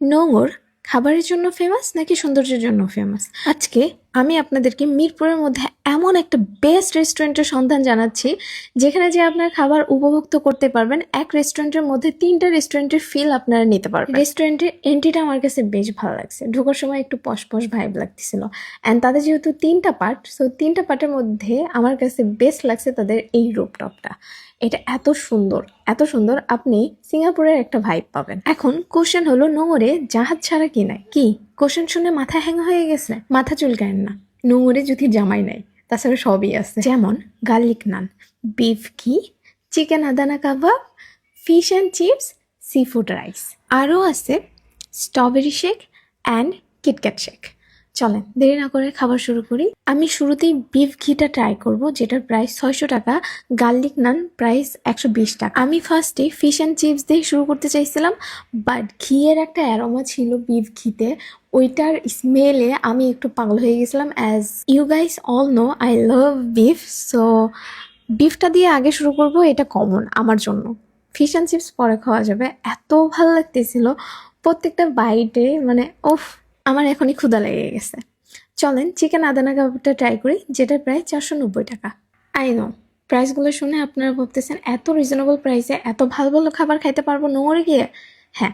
নোঙর খাবারের জন্য ফেমাস নাকি সৌন্দর্যের জন্য ফেমাস? আজকে আমি আপনাদেরকে মিরপুরের মধ্যে এমন একটা বেস্ট রেস্টুরেন্টের সন্ধান জানাচ্ছি যেখানে যে আপনার খাবার উপভোক্ত করতে পারবেন। এক রেস্টুরেন্টের মধ্যে 3টা রেস্টুরেন্টের ফিল আপনারা নিতে পারবেন। রেস্টুরেন্টের এন্ট্রিটা আমার কাছে বেশ ভালো লাগছে, ঢোকার সময় একটু পশ পশ ভাইব লাগতেছিল। অ্যান্ড তাদের যেহেতু 3টা পার্ট, সো 3টা পার্টের মধ্যে আমার কাছে বেস্ট লাগছে তাদের এই রুপটপটা। এটা এত সুন্দর, এত সুন্দর, আপনি সিঙ্গাপুরের একটা ভাইব পাবেন। এখন কোশ্চেন হলো, নোঙরে জাহাজ ছাড়া কি নাই? কি কোশ্চেন শুনে মাথা হ্যাং হয়ে গেছে? মাথা চুলকায়েন না, নোঙরে যদি জামাই নাই তাছাড়া সবই আছে। যেমন গার্লিক নান, বিফ ঘি, chicken আদানা kebab, fish and chips, sea food rice, আরও আছে strawberry shake and KitKat shake. চলেন দেরি না করে খাবার শুরু করি। আমি শুরুতেই বিফ ঘিটা ট্রাই করব, যেটার প্রাইস 600 টাকা। গার্লিক নান প্রাইস 120 টাকা। আমি ফার্স্টে ফিশ অ্যান্ড চিপস দিয়ে শুরু করতে চাইছিলাম, বাট ঘিয়ের একটা অ্যারোমা ছিল বিফ ঘিতে, ওইটার স্মেলে আমি একটু পাগল হয়ে গেছিলাম। As you guys all know, I love beef, so বিফটা দিয়ে আগে শুরু করব, এটা কমন আমার জন্য। ফিশ অ্যান্ড চিপস পরে খাওয়া যাবে। এত ভালো লাগতেছিল প্রত্যেকটা বাইটে, মানে ওফ, আমার এখনই ক্ষুধা লেগে গেছে। চলেন চিকেন আদানা কাবাবটা ট্রাই করি, যেটার প্রাইস 490 টাকা। আই নো প্রাইসগুলো শুনে আপনারা ভাবতেছেন এত রিজনেবল প্রাইসে এত ভালো ভালো খাবার খাইতে পারবো নোংরে গিয়ে। হ্যাঁ,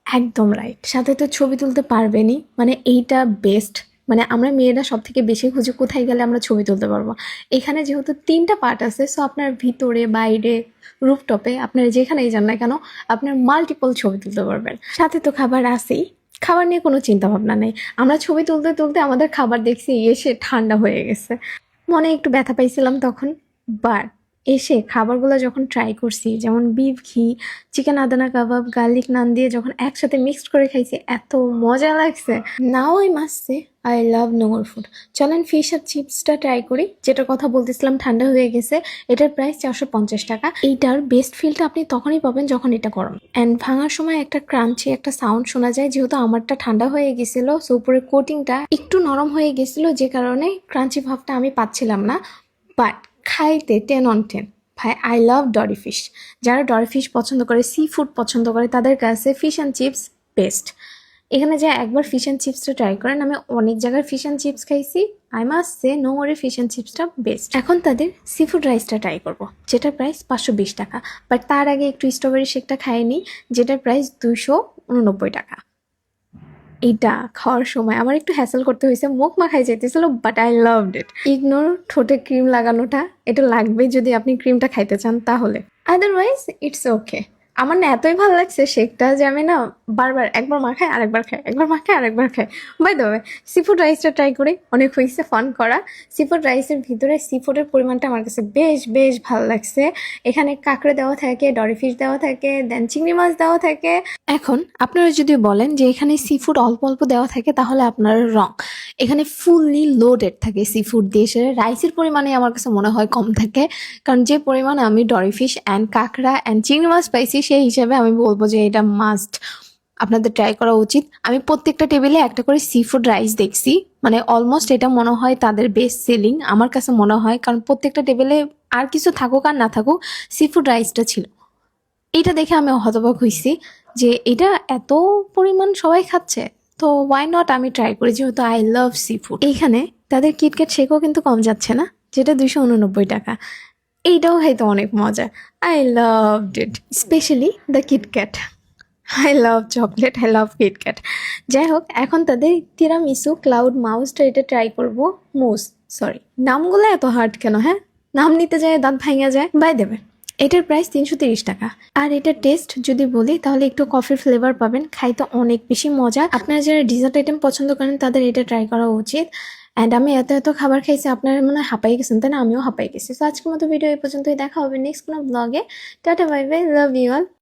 একদম রাইট। সাথে তো ছবি তুলতে পারবেনই, মানে এইটা বেস্ট। মানে আমরা মেয়েরা সব থেকে বেশি খুঁজে কোথায় গেলে আমরা ছবি তুলতে পারবো। এখানে যেহেতু 3টা পার্ট আছে, সো আপনার ভিতরে বাইরে রুফটপে আপনারা যেখানেই যান না কেন আপনার মাল্টিপল ছবি তুলতে পারবেন। সাথে তো খাবার আছেই, খাবার নিয়ে কোনো চিন্তা ভাবনা নেই। আমরা ছবি তুলতে তুলতে আমাদের খাবার দেখছি এসে ঠান্ডা হয়ে গেছে, মনে একটু ব্যথা পাইছিলাম তখন। বাট এসে খাবারগুলো যখন ট্রাই করছি, যেমন বিফ ঘি, চিকেন আদানা কাবাব, গার্লিক নান দিয়ে যখন একসাথে মিক্সড করে খাইছি, এত মজা লাগছে। Now I must say I love Nongor food. চলেন ফিশ আর চিপসটা ট্রাই করি, যেটার কথা বলতেছিলাম ঠান্ডা হয়ে গেছে। এটার প্রাইস 450 টাকা। এইটার বেস্ট ফিলটা আপনি তখনই পাবেন যখন এটা গরম, অ্যান্ড ভাঙার সময় একটা ক্রাঞ্চি একটা সাউন্ড শোনা যায়। যেহেতু আমারটা ঠান্ডা হয়ে গেছিলো, সো উপরে কোটিংটা একটু নরম হয়ে গেছিলো, যে কারণে ক্রাঞ্চি ভাবটা আমি পাচ্ছিলাম না। বাট খাইতে 10/10। ভাই আই লাভ ডরি ফিশ। যারা ডরি ফিশ পছন্দ করে, সি ফুড পছন্দ করে, তাদের কাছে ফিশ অ্যান্ড চিপস বেস্ট। এখানে যে একবার ফিশ অ্যান্ড চিপসটা ট্রাই করেন। আমি অনেক জায়গার ফিশ অ্যান্ড চিপস খাইছি, আই মাস্ট সে নোংরে ফিশ অ্যান্ড চিপসটা বেস্ট। এখন তাদের সি ফুড রাইসটা ট্রাই করবো, যেটার প্রাইস 520 টাকা। বাট তার আগে একটু স্ট্রবেরি শেকটা খাইনি, যেটার প্রাইস 289 টাকা। এইটা খাওয়ার সময় আমার একটু হ্যাসেল করতে হয়েছে, মুখ মাখাই যেতেছিল, but I loved it. Ignore ঠোঁটে ক্রিম লাগানোটা, এটা লাগবে যদি আপনি ক্রিমটা খাইতে চান তাহলে, আদারওয়াইজ ইটস ওকে। আমার না এতই ভালো লাগছে শেকটা যে আমি না বারবার একবার মাখাই আরেকবার খাই, একবার মাখাই আরেকবার খাই। By the way, sea food রাইসটা ট্রাই করি, অনেক হয়েছে ফান করা। সি ফুড রাইসের ভিতরে সি ফুডের পরিমাণটা আমার কাছে বেশ বেশ ভালো লাগছে। এখানে কাঁকড়া দেওয়া থাকে, ডরি ফিশ দেওয়া থাকে, দেন চিংড়ি মাছ দেওয়া থাকে। এখন আপনারা যদি বলেন যে এখানে সি ফুড অল্প অল্প দেওয়া থাকে, তাহলে আপনারা রং। এখানে ফুললি লোডেড থাকে সি ফুড দিয়ে। সে রাইসের পরিমাণে আমার কাছে মনে হয় কম থাকে, কারণ যে পরিমাণে আমি ডরি ফিশ অ্যান্ড কাঁকড়া অ্যান্ড চিংড়ি মাছ পাইছি, সেই হিসাবে আমি বলবো যে এটা মাস্ট আপনাদের ট্রাই করা উচিত। আমি প্রত্যেকটা টেবিলে একটা করে সি ফুড রাইস দেখছি, মানে অলমোস্ট এটা মনে হয় তাদের বেস্ট সেলিং আমার কাছে মনে হয়, কারণ প্রত্যেকটা টেবিলে আর কিছু থাকুক আর না থাকুক সি ফুড রাইসটা ছিল। এটা দেখে আমি হতবাক হয়েছি যে এটা এত পরিমাণ সবাই খাচ্ছে, তো ওয়াই নট আমি ট্রাই করি, যেহেতু আই লাভ সি ফুড। এইখানে তাদের কিটক্যাট শেকও কিন্তু কম যাচ্ছে না, যেটা 289 টাকা। এইটাও খাইতে অনেক মজা, I love it, specially the KitKat. I love chocolate, I love KitKat. যাই হোক, এখন তাদের তিরামিসু ক্লাউড মাউসটা এটা ট্রাই করবো। মুস, সরি, নামগুলো এত হার্ড কেন? হ্যাঁ, নাম নিতে যায় দাঁত ভাঙা যায়। বাই দেবে, এটার প্রাইস 330 টাকা। আর এটার টেস্ট যদি বলি তাহলে একটু কফির ফ্লেভার পাবেন, খাইতে অনেক বেশি মজা। আপনারা যারা ডিজার্ট আইটেম পছন্দ করেন তাদের এটা ট্রাই করা উচিত। অ্যান্ড আমি এত এত খাবার খাইছি, আপনারা মনে হয় হাঁপাই গেছেন, তাই না? আমিও হাঁপাই গেছি। তো আজকের মতো ভিডিও এই পর্যন্তই, দেখা হবে নেক্সট কোনো ব্লগে। Tata, bye bye, love you all.